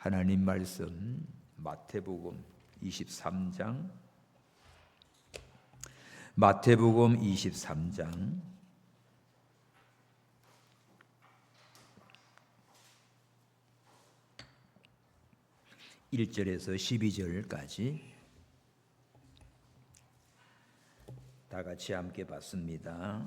하나님 말씀 마태복음 23장 1절에서 12절까지 다 같이 함께 봤습니다.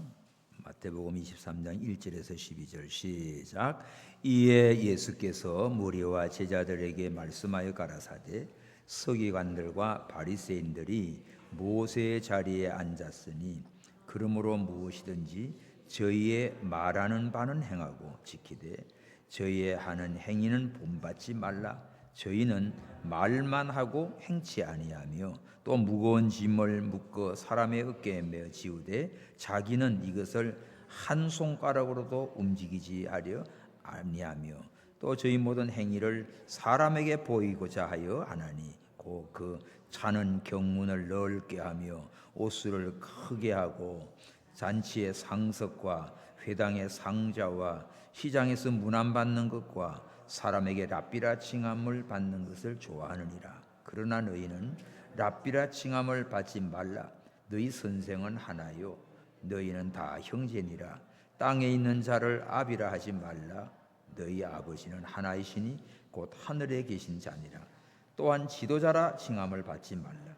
마태복음 23장 1절에서 12절 시작. 이에 예수께서 무리와 제자들에게 말씀하여 가라사대 서기관들과 바리새인들이 모세의 자리에 앉았으니 그러므로 무엇이든지 저희의 말하는 바는 행하고 지키되 저희의 하는 행위는 본받지 말라. 저희는 말만 하고 행치 아니하며 또 무거운 짐을 묶어 사람의 어깨에 메어 지우되 자기는 이것을 한 손가락으로도 움직이지 하려 아니하며 또 저희 모든 행위를 사람에게 보이고자 하여 하나니 곧 그 차는 경문을 넓게 하며 옷수를 크게 하고 잔치의 상석과 회당의 상자와 시장에서 문안 받는 것과 사람에게 랍비라 칭함을 받는 것을 좋아하느니라. 그러나 너희는 랍비라 칭함을 받지 말라. 너희 선생은 하나요 너희는 다 형제니라. 땅에 있는 자를 아비라 하지 말라. 너희 아버지는 하나이시니 곧 하늘에 계신 자니라. 또한 지도자라 칭함을 받지 말라.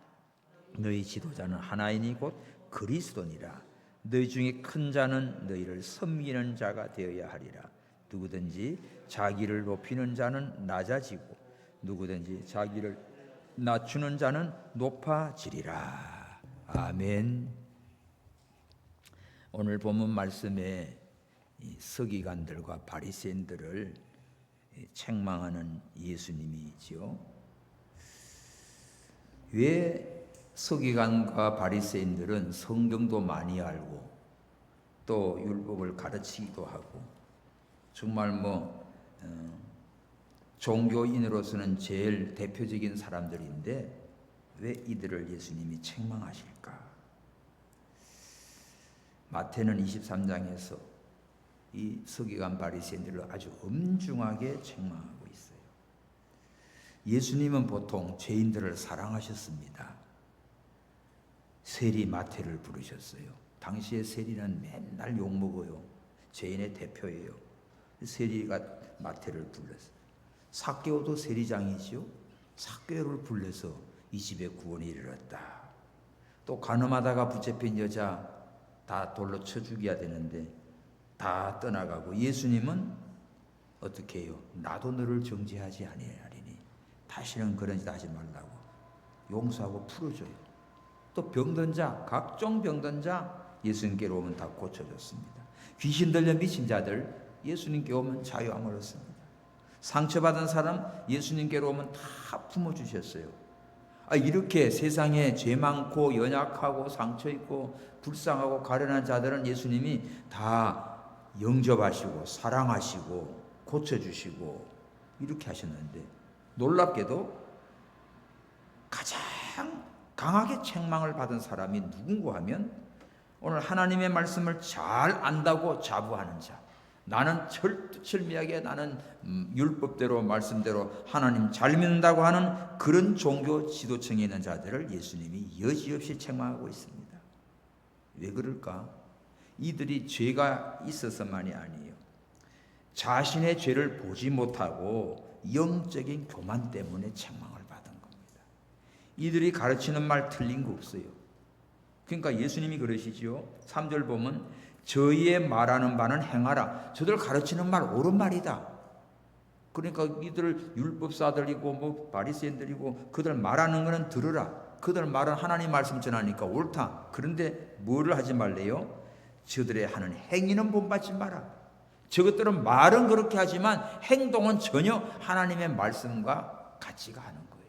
너희 지도자는 하나이니 곧 그리스도니라. 너희 중에 큰 자는 너희를 섬기는 자가 되어야 하리라. 누구든지 자기를 높이는 자는 낮아지고 누구든지 자기를 낮추는 자는 높아지리라. 아멘. 오늘 본문 말씀에 서기관들과 바리새인들을 책망하는 예수님이지요. 왜 서기관과 바리새인들은 성경도 많이 알고 또 율법을 가르치기도 하고 정말 종교인으로서는 제일 대표적인 사람들인데 왜 이들을 예수님이 책망하실까? 마태는 23장에서 이 서기관 바리새인들을 아주 엄중하게 책망하고 있어요. 예수님은 보통 죄인들을 사랑하셨습니다. 세리 마태를 부르셨어요. 당시에 세리는 맨날 욕먹어요. 죄인의 대표예요. 세리가 마태를 불렀어요. 삭개오도 세리장이지요. 삭개오를 불러서 이 집에 구원이 이르렀다. 또 가늠하다가 붙잡힌 여자 다 돌로 쳐 죽여야 되는데 다 떠나가고 예수님은 어떻게 해요? 나도 너를 정죄하지 아니하리니 다시는 그런 짓 하지 말라고 용서하고 풀어줘요. 또 병든 자, 각종 병든 자 예수님께로 오면 다 고쳐줬습니다. 귀신 들려 미친 자들 예수님께 오면 자유함을 얻습니다. 상처받은 사람 예수님께로 오면 다 품어주셨어요. 이렇게 세상에 죄 많고 연약하고 상처 있고 불쌍하고 가련한 자들은 예수님이 다 영접하시고 사랑하시고 고쳐주시고 이렇게 하셨는데 놀랍게도 가장 강하게 책망을 받은 사람이 누군가 하면 오늘 하나님의 말씀을 잘 안다고 자부하는 자, 나는 철두철미하게 나는 율법대로 말씀대로 하나님 잘 믿는다고 하는 그런 종교 지도층에 있는 자들을 예수님이 여지없이 책망하고 있습니다. 왜 그럴까? 이들이 죄가 있어서만이 아니에요. 자신의 죄를 보지 못하고 영적인 교만 때문에 책망을 받은 겁니다. 이들이 가르치는 말 틀린 거 없어요. 그러니까 예수님이 그러시지요. 3절 보면 저희의 말하는 바는 행하라. 저들 가르치는 말 옳은 말이다. 그러니까 이들 율법사들이고 바리새인들이고 그들 말하는 거는 들으라. 그들 말은 하나님 말씀 전하니까 옳다. 그런데 뭐를 하지 말래요? 저들의 하는 행위는 본받지 마라. 저것들은 말은 그렇게 하지만 행동은 전혀 하나님의 말씀과 같지가 않은 거예요.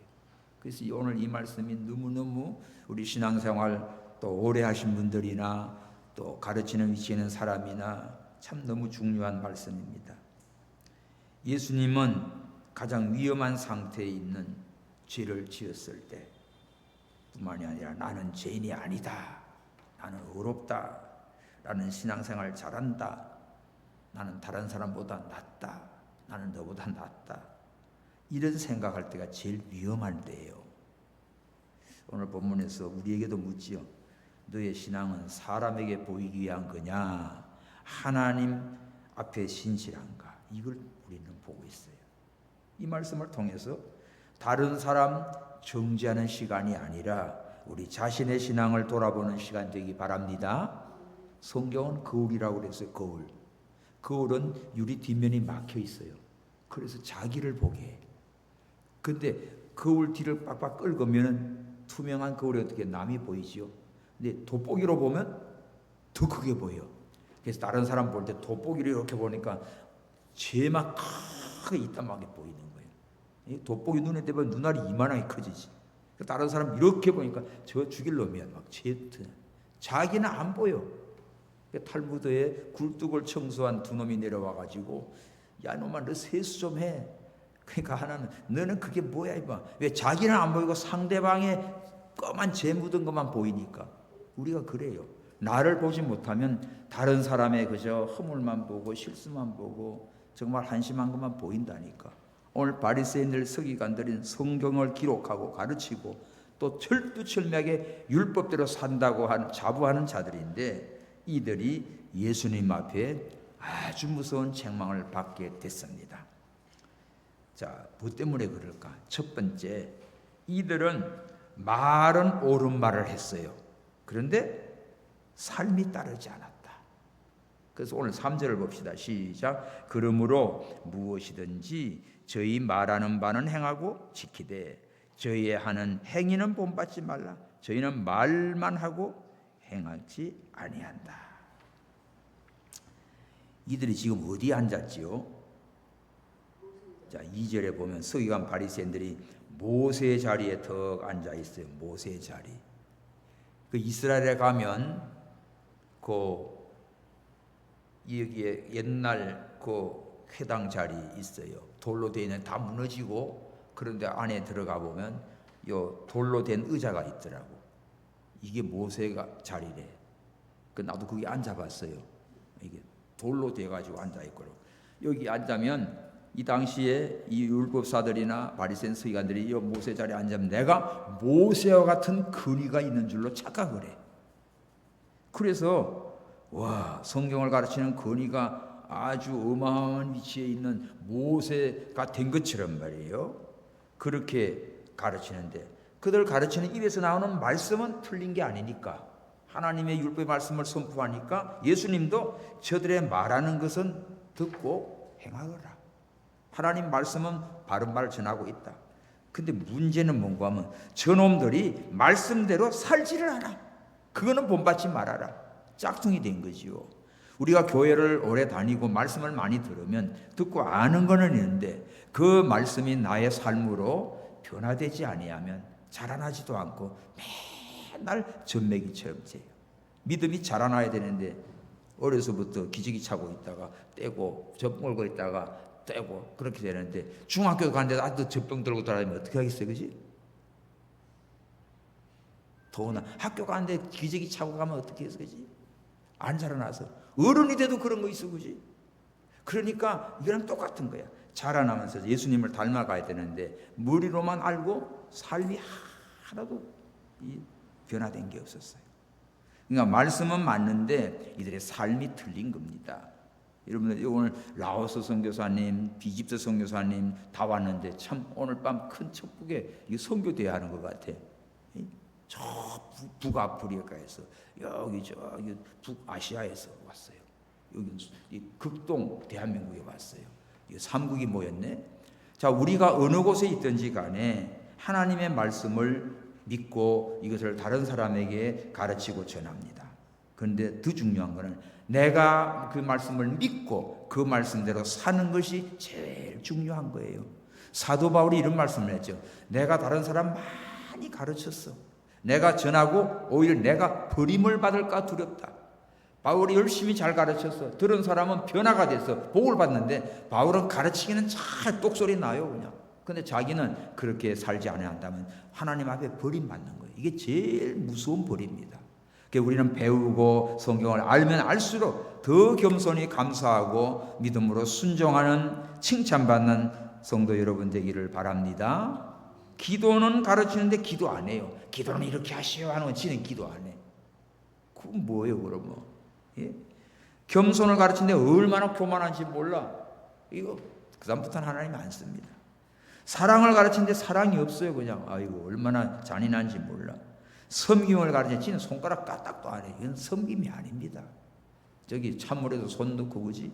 그래서 오늘 이 말씀이 너무너무 우리 신앙생활 또 오래 하신 분들이나 또 가르치는 위치에 있는 사람이나 참 너무 중요한 말씀입니다. 예수님은 가장 위험한 상태에 있는 죄를 지었을 때 뿐만이 아니라 나는 죄인이 아니다. 나는 의롭다. 나는 신앙생활 잘한다. 나는 다른 사람보다 낫다. 나는 너보다 낫다. 이런 생각할 때가 제일 위험할 때예요. 오늘 본문에서 우리에게도 묻지요. 너의 신앙은 사람에게 보이기 위한 거냐, 하나님 앞에 신실한가? 이걸 우리는 보고 있어요. 이 말씀을 통해서 다른 사람 정죄하는 시간이 아니라 우리 자신의 신앙을 돌아보는 시간 되기 바랍니다. 성경은 거울이라고 그랬어요. 거울. 거울은 유리 뒷면이 막혀 있어요. 그래서 자기를 보게 해. 근데 거울 뒤를 빡빡 긁으면 투명한 거울에 어떻게 남이 보이지요? 근데 돋보기로 보면 더 크게 보여. 그래서 다른 사람 볼 때 돋보기로 이렇게 보니까 죄만 크게 이따만하게 보이는 거예요. 돋보기 눈에 대면 눈알이 이만하게 커지지. 다른 사람 이렇게 보니까 저 죽일 놈이야. 막 자기는 안 보여. 탈무드에 굴뚝을 청소한 두 놈이 내려와 가지고 야 놈아 너 세수 좀 해. 그러니까 하나는 너는 그게 뭐야 이봐. 왜 자기는 안 보이고 상대방의 검은 죄 묻은 것만 보이니까. 우리가 그래요. 나를 보지 못하면 다른 사람의 그저 허물만 보고 실수만 보고 정말 한심한 것만 보인다니까. 오늘 바리새인들 서기관들은 성경을 기록하고 가르치고 또 철두철미하게 율법대로 산다고 자부하는 자들인데 이들이 예수님 앞에 아주 무서운 책망을 받게 됐습니다. 자, 뭐 때문에 그럴까? 첫 번째, 이들은 말은 옳은 말을 했어요. 그런데 삶이 따르지 않았다. 그래서 오늘 3절을 봅시다. 시작. 그러므로 무엇이든지 저희 말하는 바는 행하고 지키되 저희의 하는 행위는 본받지 말라. 저희는 말만 하고 행하지 아니한다. 이들이 지금 어디에 앉았지요? 자, 2절에 보면 서기관 바리새인들이 모세 자리에 턱 앉아 있어요. 모세 자리. 그 이스라엘에 가면 여기에 옛날 그 회당 자리 있어요. 돌로 되어 있는 다 무너지고 그런데 안에 들어가 보면 요 돌로 된 의자가 있더라고. 이게 모세가 자리래. 그 나도 거기 앉아봤어요. 이게 돌로 돼 가지고 앉아 있고 여기 앉으면 이 당시에 이 율법사들이나 바리새인 서기관들이 이 모세 자리에 앉으면 내가 모세와 같은 근위가 있는 줄로 착각을 해. 그래서 와, 성경을 가르치는 근위가 아주 어마어마한 위치에 있는 모세가 된 것처럼 말이에요. 그렇게 가르치는데 그들 가르치는 입에서 나오는 말씀은 틀린 게 아니니까 하나님의 율법의 말씀을 선포하니까 예수님도 저들의 말하는 것은 듣고 행하거라. 하나님 말씀은 바른 말을 전하고 있다. 근데 문제는 뭔가 하면 저놈들이 말씀대로 살지를 않아. 그거는 본받지 말아라. 짝퉁이 된 거지요. 우리가 교회를 오래 다니고 말씀을 많이 들으면 듣고 아는 거는 있는데 그 말씀이 나의 삶으로 변화되지 아니하면 자라나지도 않고 맨날 전매기처럼 돼요. 믿음이 자라나야 되는데 어려서부터 기저귀 차고 있다가 떼고 젖 몰고 있다가 떼고 그렇게 되는데 중학교 가는데 아직도 젖병 들고 돌아다니면 어떻게 하겠어요, 그지? 더구나 학교 가는데 기저귀 차고 가면 어떻게 해서 그지? 안 자라나서 어른이 돼도 그런 거 있어, 그지? 그러니까 이거랑 똑같은 거야. 자라나면서 예수님을 닮아가야 되는데 머리로만 알고 삶이 하나도 변화된 게 없었어요. 그러니까 말씀은 맞는데 이들의 삶이 틀린 겁니다. 여러분들 오늘 라오스 선교사님, 이집트 선교사님 다 왔는데 참 오늘 밤 큰 척북에 선교대회 하는 것 같아. 저 북아프리카에서 여기 저기 북아시아에서 왔어요. 여기 극동 대한민국에 왔어요. 이 3국이 모였네. 자, 우리가 어느 곳에 있든지 간에 하나님의 말씀을 믿고 이것을 다른 사람에게 가르치고 전합니다. 그런데 더 중요한 것은 내가 그 말씀을 믿고 그 말씀대로 사는 것이 제일 중요한 거예요. 사도 바울이 이런 말씀을 했죠. 내가 다른 사람 많이 가르쳤어. 내가 전하고 오히려 내가 버림을 받을까 두렵다. 바울이 열심히 잘 가르쳤어. 들은 사람은 변화가 돼서 복을 받는데 바울은 가르치기는 잘 똑소리 나요 그냥. 근데 자기는 그렇게 살지 않아야 한다면 하나님 앞에 버림받는 거예요. 이게 제일 무서운 벌입니다. 우리는 배우고 성경을 알면 알수록 더 겸손히 감사하고 믿음으로 순종하는 칭찬받는 성도 여러분 되기를 바랍니다. 기도는 가르치는데 기도 안 해요. 기도는 이렇게 하시오 하는 건 지는 기도 안 해. 그건 뭐예요 그러면? 예? 겸손을 가르치는데 얼마나 교만한지 몰라. 이거 그 다음부터는 하나님 안 씁니다. 사랑을 가르치는데 사랑이 없어요. 그냥 아이고 얼마나 잔인한지 몰라. 섬김을 가르치는데 지는 손가락 까딱도 안 해. 이건 섬김이 아닙니다. 저기 찬물에도 손 넣고 그지?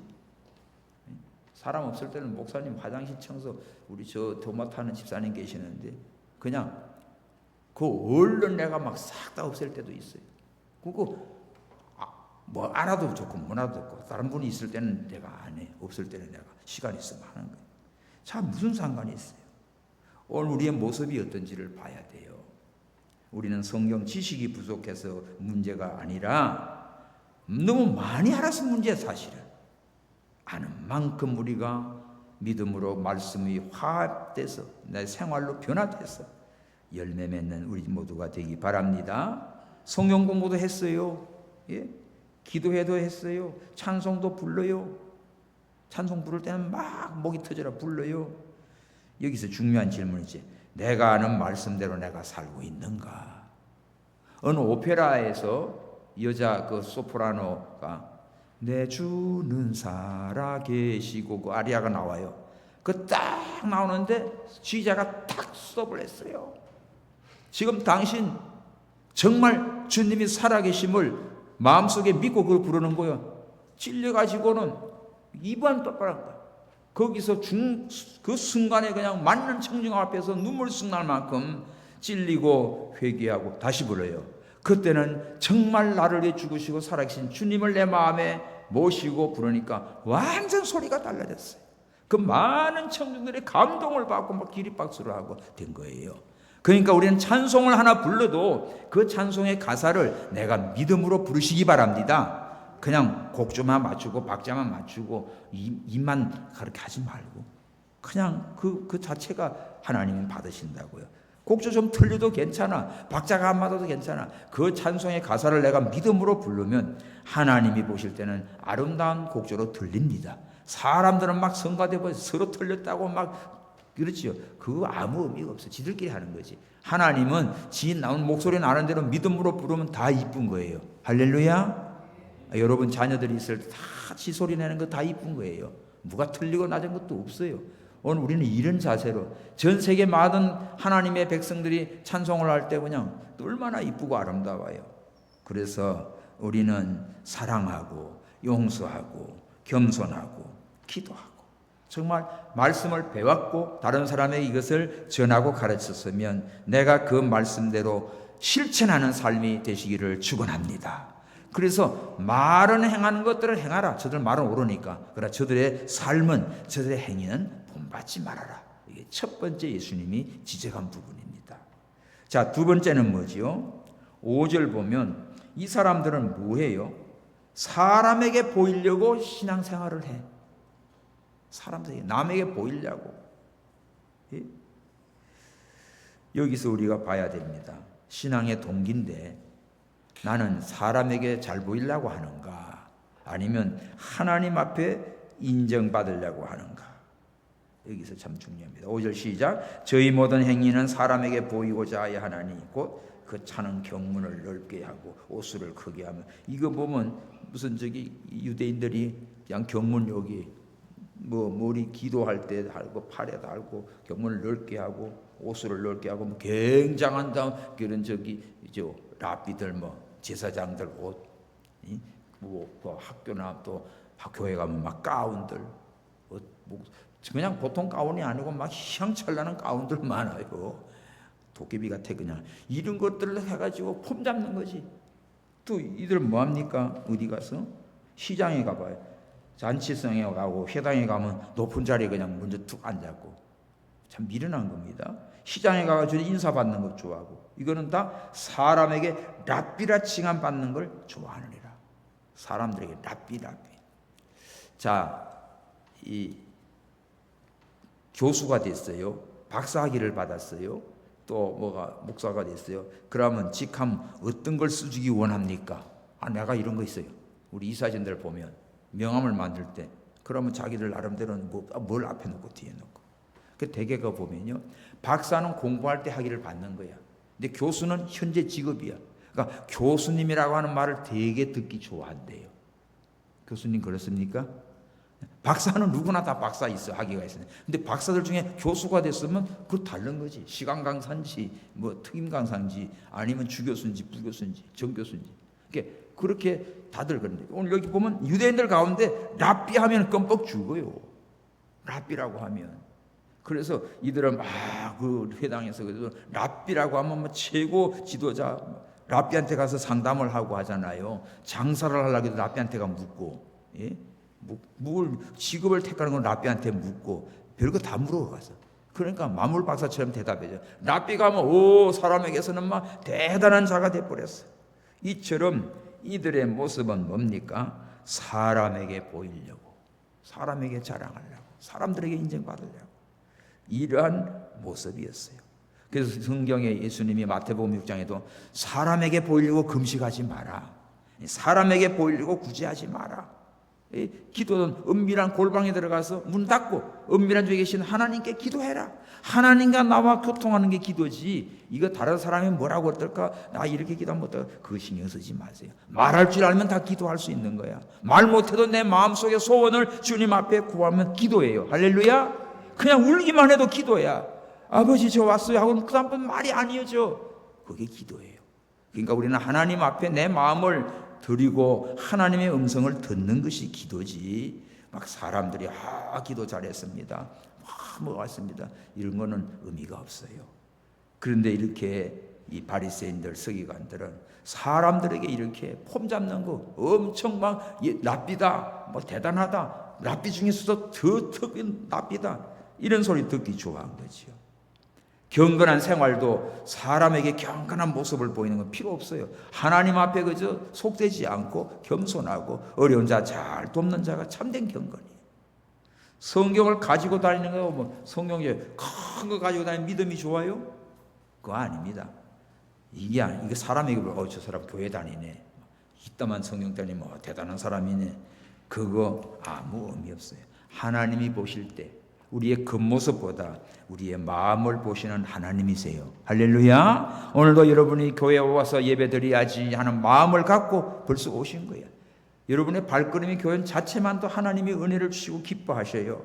사람 없을 때는 목사님 화장실 청소, 우리 저 도맡아 하는 집사님 계시는데 그냥 그 얼른 내가 막 싹 다 없앨 때도 있어요. 그거 뭐 알아도 좋고 몰라도 좋고 다른 분이 있을 때는 내가 안 해. 없을 때는 내가 시간 있으면 하는 거예요. 참 무슨 상관이 있어요. 오늘 우리의 모습이 어떤지를 봐야 돼요. 우리는 성경 지식이 부족해서 문제가 아니라 너무 많이 알아서 문제야. 사실은 아는 만큼 우리가 믿음으로 말씀이 화합돼서 내 생활로 변화돼서 열매 맺는 우리 모두가 되기 바랍니다. 성경 공부도 했어요. 예? 기도해도 했어요. 찬송도 불러요. 찬송 부를 때는 막 목이 터져라 불러요. 여기서 중요한 질문이지. 내가 아는 말씀대로 내가 살고 있는가? 어느 오페라에서 여자 그 소프라노가 내 주는 살아계시고 그 아리아가 나와요. 그 딱 나오는데 지휘자가 딱 스톱을 했어요. 지금 당신 정말 주님이 살아계심을 마음속에 믿고 그걸 부르는 거예요. 찔려가지고는 입안 똑바른 거야. 거기서 그 순간에 그냥 맞는 청중 앞에서 눈물 쑥 날 만큼 찔리고 회개하고 다시 불러요. 그때는 정말 나를 위해 죽으시고 살아계신 주님을 내 마음에 모시고 부르니까 완전 소리가 달라졌어요. 그 많은 청중들이 감동을 받고 막 기립박수를 하고 된 거예요. 그러니까 우리는 찬송을 하나 불러도 그 찬송의 가사를 내가 믿음으로 부르시기 바랍니다. 그냥 곡조만 맞추고 박자만 맞추고 입만 그렇게 하지 말고 그냥 그 자체가 하나님이 받으신다고요. 곡조 좀 틀려도 괜찮아. 박자가 안 맞아도 괜찮아. 그 찬송의 가사를 내가 믿음으로 부르면 하나님이 보실 때는 아름다운 곡조로 들립니다. 사람들은 막 성가대고 서로 틀렸다고 막 그렇지요. 그거 아무 의미가 없어. 지들끼리 하는 거지. 하나님은 지 나온 목소리 나는 대로 믿음으로 부르면 다 이쁜 거예요. 할렐루야. 여러분 자녀들이 있을 때 다 지 소리 내는 거 다 이쁜 거예요. 누가 틀리고 낮은 것도 없어요. 오늘 우리는 이런 자세로 전 세계 많은 하나님의 백성들이 찬송을 할 때 그냥 얼마나 이쁘고 아름다워요. 그래서 우리는 사랑하고 용서하고 겸손하고 기도하고 정말 말씀을 배웠고 다른 사람에게 이것을 전하고 가르쳤으면 내가 그 말씀대로 실천하는 삶이 되시기를 축원합니다. 그래서 말은 행하는 것들을 행하라. 저들 말은 옳으니까. 그러나 저들의 삶은 저들의 행위는 본받지 말아라. 이게 첫 번째 예수님이 지적한 부분입니다. 자, 두 번째는 뭐지요? 5절 보면 이 사람들은 뭐해요? 사람에게 보이려고 신앙생활을 해. 사람들이 남에게 보이려고. 예? 여기서 우리가 봐야 됩니다. 신앙의 동기인데 나는 사람에게 잘 보이려고 하는가? 아니면 하나님 앞에 인정받으려고 하는가? 여기서 참 중요합니다. 5절 시작. 저희 모든 행위는 사람에게 보이고자 하여 하나니 곧 그 차는 경문을 넓게 하고 옷수를 크게 하며 이거 보면 무슨 저기 유대인들이 그냥 경문 여기 뭐 머리 기도할 때 달고 팔에 달고 경문을 넓게 하고 옷수를 넓게 하고 뭐 굉장한 그런 저기 저 랍비들 뭐 제사장들 옷, 뭐 학교나 또 교회 가면 막 가운들, 그냥 보통 가운이 아니고 막 휘황찬란한 가운들 많아요. 도깨비 같아 그냥 이런 것들을 해가지고 폼 잡는 거지. 또 이들 뭐 합니까? 어디 가서 시장에 가봐요. 잔치성에 가고 회당에 가면 높은 자리에 그냥 먼저 툭 앉았고 참 미련한 겁니다. 시장에 가가지고 인사받는 것 좋아하고 이거는 다 사람에게 랍비라 칭함 받는 걸 좋아하느니라. 사람들에게 랍비. 자, 이 교수가 됐어요. 박사학위를 받았어요. 또 뭐가 목사가 됐어요. 그러면 직함 어떤 걸 쓰주기 원합니까? 내가 이런 거 있어요. 우리 이사진들 보면 명함을 만들 때 그러면 자기들 나름대로는 뭘 앞에 놓고 뒤에 놓고 그 대개가 보면요, 박사는 공부할 때 학위를 받는 거야. 근데 교수는 현재 직업이야. 그러니까 교수님이라고 하는 말을 되게 듣기 좋아한대요. 교수님 그렇습니까? 박사는 누구나 다 박사 있어, 학위가 있어요. 근데 박사들 중에 교수가 됐으면 그거 다른 거지. 시간 강사인지 뭐 특임 강사인지 아니면 주교수인지 부교수인지 정교수인지. 그렇게 다들 그런데 오늘 여기 보면 유대인들 가운데 랍비 하면 껌뻑 죽어요. 랍비라고 하면. 그래서 이들은 막 그 회당에서 랍비라고 하면 뭐 최고 지도자 랍비한테 가서 상담을 하고 하잖아요. 장사를 하려고 해도 랍비한테가 묻고, 예? 뭘 직업을 택하는 건 랍비한테 묻고 별거 다 물어가서. 그러니까 마물 박사처럼 대답해줘. 랍비가 하면 오 사람에게서는 막 대단한 자가 돼버렸어. 이처럼 이들의 모습은 뭡니까? 사람에게 보이려고, 사람에게 자랑하려고, 사람들에게 인정받으려고, 이러한 모습이었어요. 그래서 성경에 예수님이 마태복음 6장에도 사람에게 보이려고 금식하지 마라, 사람에게 보이려고 구제하지 마라. 기도는 은밀한 골방에 들어가서 문 닫고 은밀한 쪽에 계신 하나님께 기도해라. 하나님과 나와 교통하는 게 기도지, 이거 다른 사람이 뭐라고 어떨까, 나 이렇게 기도하면 어떨까, 그거 신경 쓰지 마세요. 말할 줄 알면 다 기도할 수 있는 거야. 말 못해도 내 마음속의 소원을 주님 앞에 구하면 기도예요. 할렐루야. 그냥 울기만 해도 기도야. 아버지 저 왔어요 하고는 그 다음부터 말이 아니어져. 그게 기도예요. 그러니까 우리는 하나님 앞에 내 마음을 드리고 하나님의 음성을 듣는 것이 기도지, 막 사람들이 기도 잘했습니다, 뭐 왔습니다, 이런 거는 의미가 없어요. 그런데 이렇게 이 바리새인들 서기관들은 사람들에게 이렇게 폼 잡는 거 엄청 막 랍비다, 뭐 대단하다, 랍비 중에서도 더 특인 랍비다, 이런 소리 듣기 좋아한 거지요. 경건한 생활도 사람에게 경건한 모습을 보이는 건 필요 없어요. 하나님 앞에 그저 속되지 않고 겸손하고 어려운 자 잘 돕는 자가 참된 경건이에요. 성경을 가지고 다니는 거, 뭐 성경에 큰 거 가지고 다니는 믿음이 좋아요? 그거 아닙니다. 이게 사람에게 저 사람 교회 다니네, 이따만 성경 다니면 뭐 대단한 사람이네, 그거 아무 의미 없어요. 하나님이 보실 때 우리의 겉모습보다 우리의 마음을 보시는 하나님이세요. 할렐루야. 오늘도 여러분이 교회에 와서 예배드려야지 하는 마음을 갖고 벌써 오신 거예요. 여러분의 발걸음이 교회 자체만도 하나님이 은혜를 주시고 기뻐하셔요.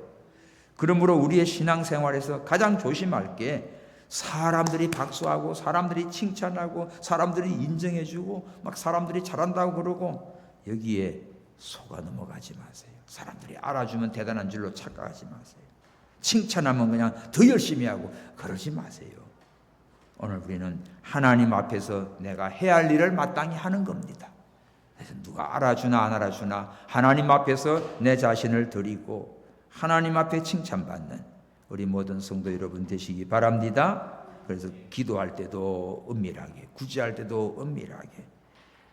그러므로 우리의 신앙생활에서 가장 조심할 게, 사람들이 박수하고 사람들이 칭찬하고 사람들이 인정해주고 막 사람들이 잘한다고 그러고 여기에 속아 넘어가지 마세요. 사람들이 알아주면 대단한 줄로 착각하지 마세요. 칭찬하면 그냥 더 열심히 하고 그러지 마세요. 오늘 우리는 하나님 앞에서 내가 해야 할 일을 마땅히 하는 겁니다. 그래서 누가 알아주나 안 알아주나 하나님 앞에서 내 자신을 드리고 하나님 앞에 칭찬받는 우리 모든 성도 여러분 되시기 바랍니다. 그래서 기도할 때도 은밀하게, 구제할 때도 은밀하게,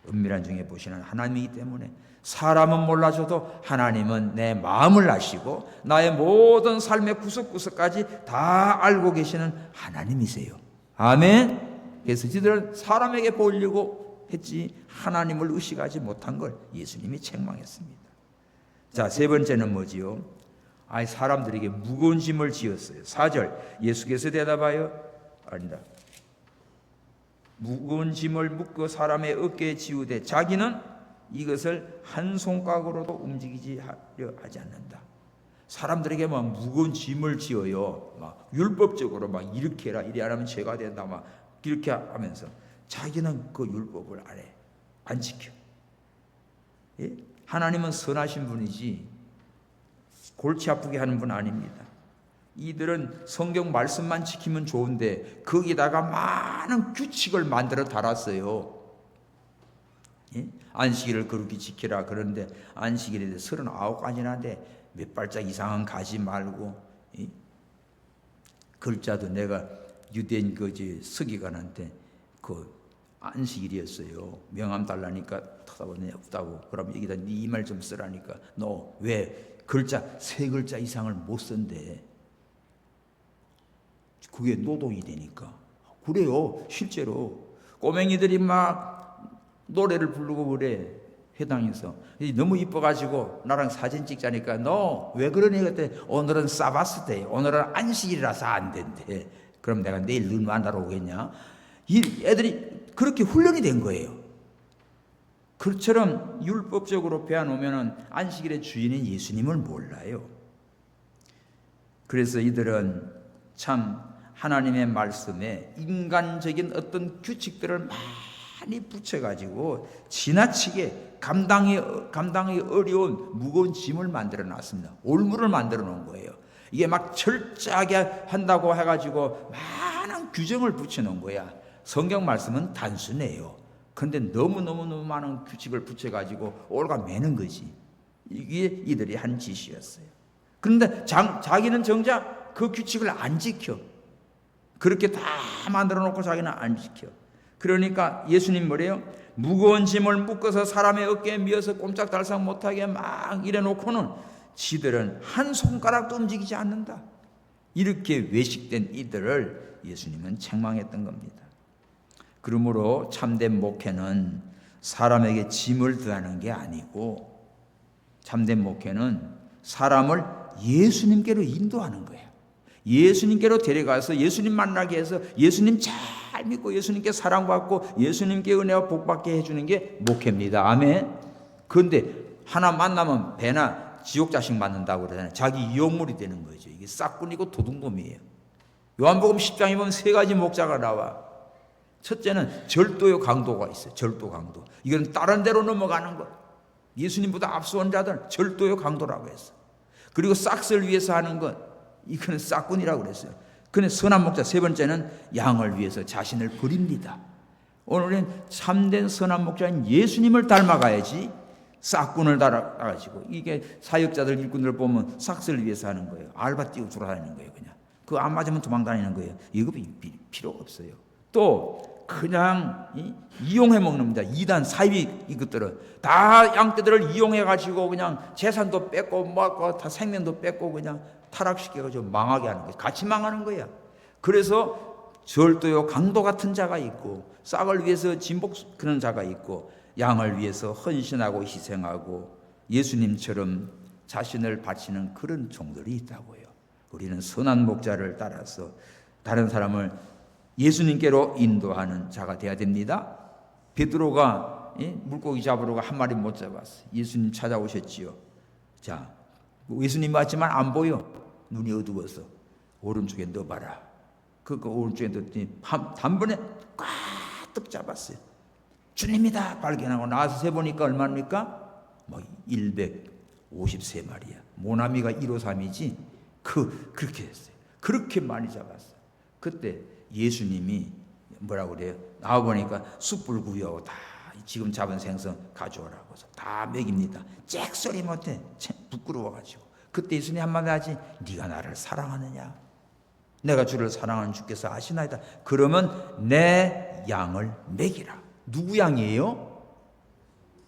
은밀한 중에 보시는 하나님이기 때문에 사람은 몰라줘도 하나님은 내 마음을 아시고 나의 모든 삶의 구석구석까지 다 알고 계시는 하나님이세요. 아멘. 그래서 저들은 사람에게 보이려고 했지 하나님을 의식하지 못한 걸 예수님이 책망했습니다. 자, 세 번째는 뭐지요? 사람들에게 무거운 짐을 지었어요. 4절 예수께서 대답하여, 아니다, 무거운 짐을 묶어 사람의 어깨에 지우되 자기는 이것을 한 손가락으로도 움직이지 하려 하지 않는다. 사람들에게 막 무거운 짐을 지어요. 막 율법적으로 막 이렇게 해라, 이래 안 하면 죄가 된다, 막 이렇게 하면서 자기는 그 율법을 안 해, 안 지켜. 예? 하나님은 선하신 분이지 골치 아프게 하는 분 아닙니다. 이들은 성경 말씀만 지키면 좋은데 거기다가 많은 규칙을 만들어 달았어요. 예? 안식일을 그렇게 지키라. 그런데 안식일에 39가지나 몇 발짝 이상은 가지 말고, 예? 글자도 내가 유대인 서기관한테 그 안식일이었어요. 명함 달라니까 쳐다보네 없다고. 그럼 여기다 네 이 말 좀 쓰라니까 너 왜 글자 3글자 이상을 못 쓴대. 그게 노동이 되니까. 그래요. 실제로 꼬맹이들이 막 노래를 부르고 그래. 회당에서 너무 이뻐가지고 나랑 사진 찍자니까 너 왜 그러니 그때 오늘은 사바스데이, 오늘은 안식일이라서 안 된대. 그럼 내가 내일 늘 만나러 오겠냐? 이 애들이 그렇게 훈련이 된 거예요. 그처럼 율법적으로 배워놓으면 안식일의 주인인 예수님을 몰라요. 그래서 이들은 참 하나님의 말씀에 인간적인 어떤 규칙들을 많이 붙여가지고 지나치게 감당이 어려운 무거운 짐을 만들어 놨습니다. 올무를 만들어 놓은 거예요. 이게 막 철저하게 한다고 해가지고 많은 규정을 붙여놓은 거야. 성경 말씀은 단순해요. 그런데 너무 많은 규칙을 붙여가지고 올가매는 거지. 이게 이들이 한 짓이었어요. 그런데 자기는 정작 그 규칙을 안 지켜. 그렇게 다 만들어 놓고 자기는 안 지켜. 그러니까 예수님 뭐래요? 무거운 짐을 묶어서 사람의 어깨에 미어서 꼼짝달싹 못하게 막 이래 놓고는 지들은 한 손가락도 움직이지 않는다. 이렇게 외식된 이들을 예수님은 책망했던 겁니다. 그러므로 참된 목회는 사람에게 짐을 더하는 게 아니고 참된 목회는 사람을 예수님께로 인도하는 거예요. 예수님께로 데려가서 예수님 만나게 해서 예수님 잘 믿고 예수님께 사랑받고 예수님께 은혜와 복받게 해주는 게 목회입니다. 아멘. 그런데 하나 만나면 배나 지옥 자식 맞는다고 그러잖아요. 자기 이용물이 되는 거죠. 이게 싹군이고 도둑놈이에요. 요한복음 10장에 보면 세 가지 목자가 나와. 첫째는 절도의 강도가 있어요. 절도 강도. 이건 다른 데로 넘어가는 것. 예수님보다 앞서온 자들 절도의 강도라고 했어. 그리고 싹을 위해서 하는 것. 이거는 싹군이라고 그랬어요. 그런데 선한 목자 세 번째는 양을 위해서 자신을 버립니다. 오늘은 참된 선한 목자인 예수님을 닮아가야지 싹군을 따라가지고 이게 사역자들 일꾼들 보면 싹을 위해서 하는 거예요. 알바 뛰고 돌아다니는 거예요. 그냥 그거 안 맞으면 도망다니는 거예요. 이거 필요가 없어요. 또 그냥 이용해 먹는 겁니다. 이단 사이비 이것들은 다 양떼들을 이용해 가지고 그냥 재산도 뺏고 뭐 다 생명도 뺏고 그냥 타락시켜가지고 망하게 하는 거예요. 같이 망하는 거야. 그래서 절도요 강도 같은 자가 있고 싹을 위해서 진복 그런 자가 있고 양을 위해서 헌신하고 희생하고 예수님처럼 자신을 바치는 그런 종들이 있다고요. 우리는 선한 목자를 따라서 다른 사람을 예수님께로 인도하는 자가 되어야 됩니다. 베드로가 물고기 잡으러 한 마리 못 잡았어요. 예수님 찾아오셨지요. 자, 예수님 맞지만 안 보여. 눈이 어두워서 오른쪽에 넣어봐라. 그 오른쪽에 넣었더니 단번에 꽉 잡았어요. 주님이다 발견하고 나와서 세보니까 얼마입니까? 뭐 153마리야. 모나미가 153이지. 그렇게 했어요. 그렇게 많이 잡았어요. 그때 예수님이 뭐라고 그래요? 나와보니까 숯불 구워 다 지금 잡은 생선 가져오라고 해서 다 먹입니다. 잭소리 못해. 부끄러워가지고. 그때 예수님 한마디 하지. 네가 나를 사랑하느냐? 내가 주를 사랑하는 주께서 아시나이다. 그러면 내 양을 먹이라. 누구 양이에요?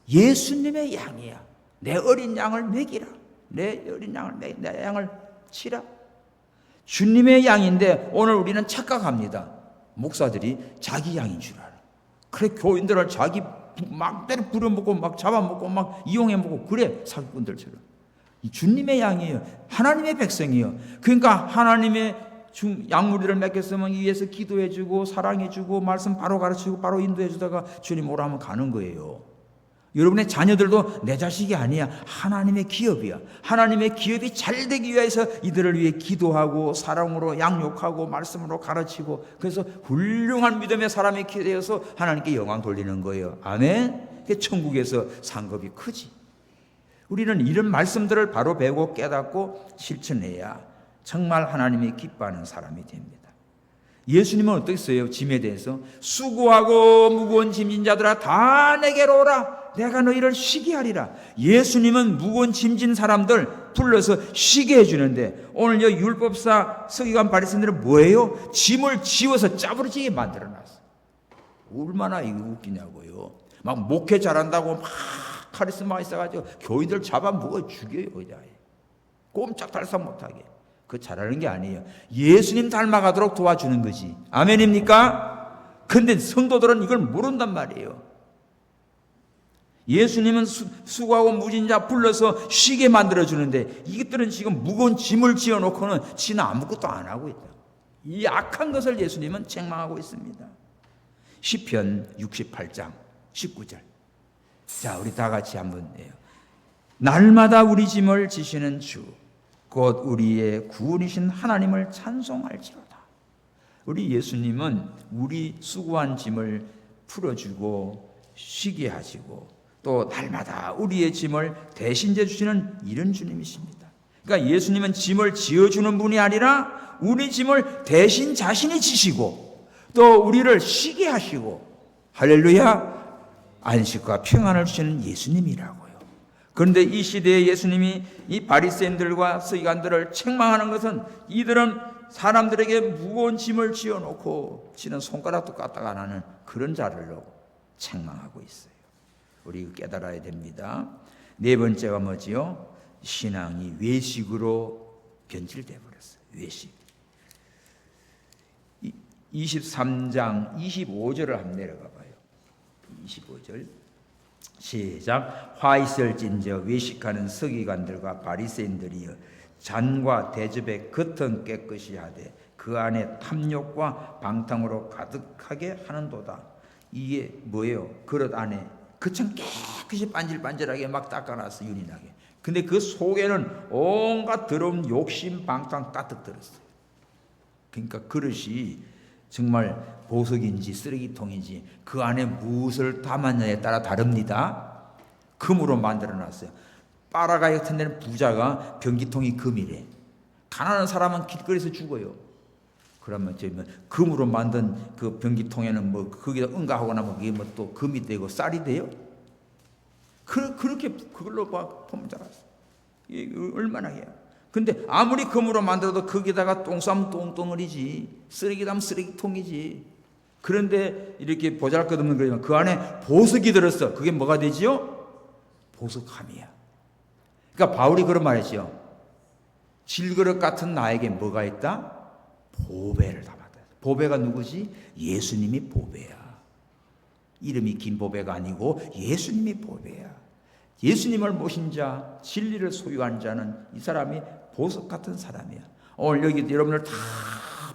예수님의 양이야. 내 어린 양을 먹이라. 내 어린 양을 내 양을 치라. 주님의 양인데 오늘 우리는 착각합니다. 목사들이 자기 양인 줄 알아. 그래 교인들을 자기 막대로 부려먹고 막 잡아먹고 막 이용해먹고 그래 사기꾼들처럼. 주님의 양이에요. 하나님의 백성이에요. 그러니까 하나님의 양무리를 맡겼으면 위에서 기도해주고 사랑해주고 말씀 바로 가르치고 바로 인도해주다가 주님 오라 하면 가는 거예요. 여러분의 자녀들도 내 자식이 아니야. 하나님의 기업이야. 하나님의 기업이 잘 되기 위해서 이들을 위해 기도하고 사랑으로 양육하고 말씀으로 가르치고 그래서 훌륭한 믿음의 사람이 되어서 하나님께 영광 돌리는 거예요. 아멘. 천국에서 상급이 크지. 우리는 이런 말씀들을 바로 배우고 깨닫고 실천해야 정말 하나님이 기뻐하는 사람이 됩니다. 예수님은 어떻겠어요? 짐에 대해서 수고하고 무거운 짐진 자들아 다 내게로 오라. 내가 너희를 쉬게 하리라. 예수님은 무거운 짐진 사람들 불러서 쉬게 해주는데 오늘 이 율법사 서기관 바리새인들은 뭐예요? 짐을 지워서 짜부러지게 만들어놨어. 얼마나 이거 웃기냐고요. 막 목회 잘한다고 막 카리스마 있어가지고 교인들 잡아먹어 죽여요. 그냥 꼼짝달싹 못하게. 그거 잘하는 게 아니에요. 예수님 닮아가도록 도와주는 거지. 아멘입니까? 근데 성도들은 이걸 모른단 말이에요. 예수님은 수고하고 무진자 불러서 쉬게 만들어주는데 이것들은 지금 무거운 짐을 지어놓고는 지는 아무것도 안 하고 있다. 이 악한 것을 예수님은 책망하고 있습니다. 시편 68장 19절. 자, 우리 다 같이 한번 해요. 날마다 우리 짐을 지시는 주, 곧 우리의 구원이신 하나님을 찬송할지로다. 우리 예수님은 우리 수고한 짐을 풀어주고 쉬게 하시고 또 날마다 우리의 짐을 대신해 주시는 이런 주님이십니다. 그러니까 예수님은 짐을 지어주는 분이 아니라 우리 짐을 대신 자신이 지시고 또 우리를 쉬게 하시고, 할렐루야, 안식과 평안을 주시는 예수님이라고요. 그런데 이 시대에 예수님이 이 바리새인들과 서기관들을 책망하는 것은 이들은 사람들에게 무거운 짐을 지어놓고 지는 손가락도 까딱 안 하는 그런 자들로 책망하고 있어요. 우리 깨달아야 됩니다. 네 번째가 뭐지요? 신앙이 외식으로 변질되어 버렸어요. 외식. 23장 25절을 한번 내려가 봐요. 25절 시작. 화 있을진저 외식하는 서기관들과 바리새인들이여 잔과 대접에 겉은 깨끗이 하되 그 안에 탐욕과 방탕으로 가득하게 하는도다. 이게 뭐예요? 그릇 안에 그참 깨끗이 반질반질하게 막 닦아놨어, 윤인하게. 근데 그 속에는 온갖 더러운 욕심, 방탕 가득 들었어요. 그러니까 그릇이 정말 보석인지 쓰레기통인지 그 안에 무엇을 담았느냐에 따라 다릅니다. 금으로 만들어놨어요. 파라가이 같은 데는 부자가 변기통이 금이래. 가난한 사람은 길거리에서 죽어요. 그러면 금으로 만든 그 변기통에는 뭐 거기다 응가하고 나면 그게 뭐 또 금이 되고 쌀이 돼요? 그렇게 그걸로 막 pom자랐어. 이게 얼마나 해요? 근데 아무리 금으로 만들어도 거기다가 똥 싸면 똥덩어리지, 쓰레기 담으면 쓰레기통이지. 그런데 이렇게 보잘것없는 거지만 그 안에 보석이 들었어. 그게 뭐가 되지요? 보석함이야. 그러니까 바울이 그런 말이죠. 질그릇 같은 나에게 뭐가 있다? 보배를 담았다. 보배가 누구지? 예수님이 보배야. 이름이 긴 보배가 아니고 예수님이 보배야. 예수님을 모신 자, 진리를 소유한 자는 이 사람이 보석 같은 사람이야. 오늘 여기 여러분들 다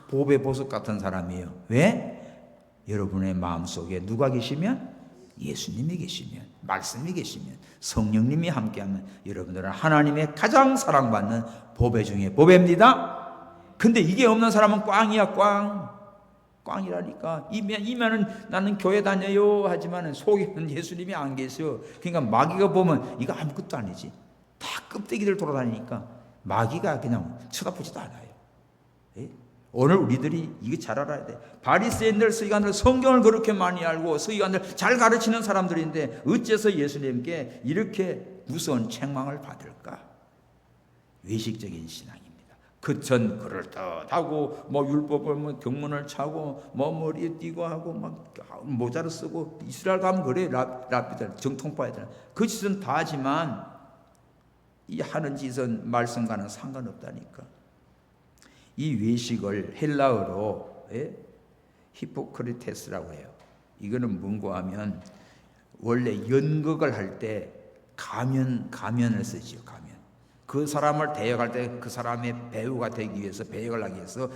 보배 보석 같은 사람이에요. 왜? 여러분의 마음속에 누가 계시면? 예수님이 계시면, 말씀이 계시면, 성령님이 함께하면 여러분들은 하나님의 가장 사랑받는 보배 중에 보배입니다. 근데 이게 없는 사람은 꽝이야, 꽝. 꽝이라니까. 이면은 나는 교회 다녀요 하지만 속에는 예수님이 안 계셔. 그러니까 마귀가 보면 이거 아무것도 아니지. 다 껍데기들 돌아다니니까 마귀가 그냥 쳐다보지도 않아요. 예? 오늘 우리들이 이거 잘 알아야 돼. 바리새인들, 서기관들 성경을 그렇게 많이 알고 서기관들 잘 가르치는 사람들인데 어째서 예수님께 이렇게 무서운 책망을 받을까? 외식적인 신앙입니다. 그천 그럴듯하고 뭐 율법을 뭐 경문을 차고 뭐 머리에 띠고 하고 막 모자를 쓰고 이스라엘 가면 그래. 랍비들 정통파애들 그 짓은 다 하지만 이 하는 짓은 말씀과는 상관없다니까. 이 외식을 헬라어로 히포크리테스라고 해요. 이거는 뭔가 하면 원래 연극을 할 때 가면을 쓰지요. 가면. 그 사람을 대역할 때 그 사람의 배우가 되기 위해서, 배역을 하기 위해서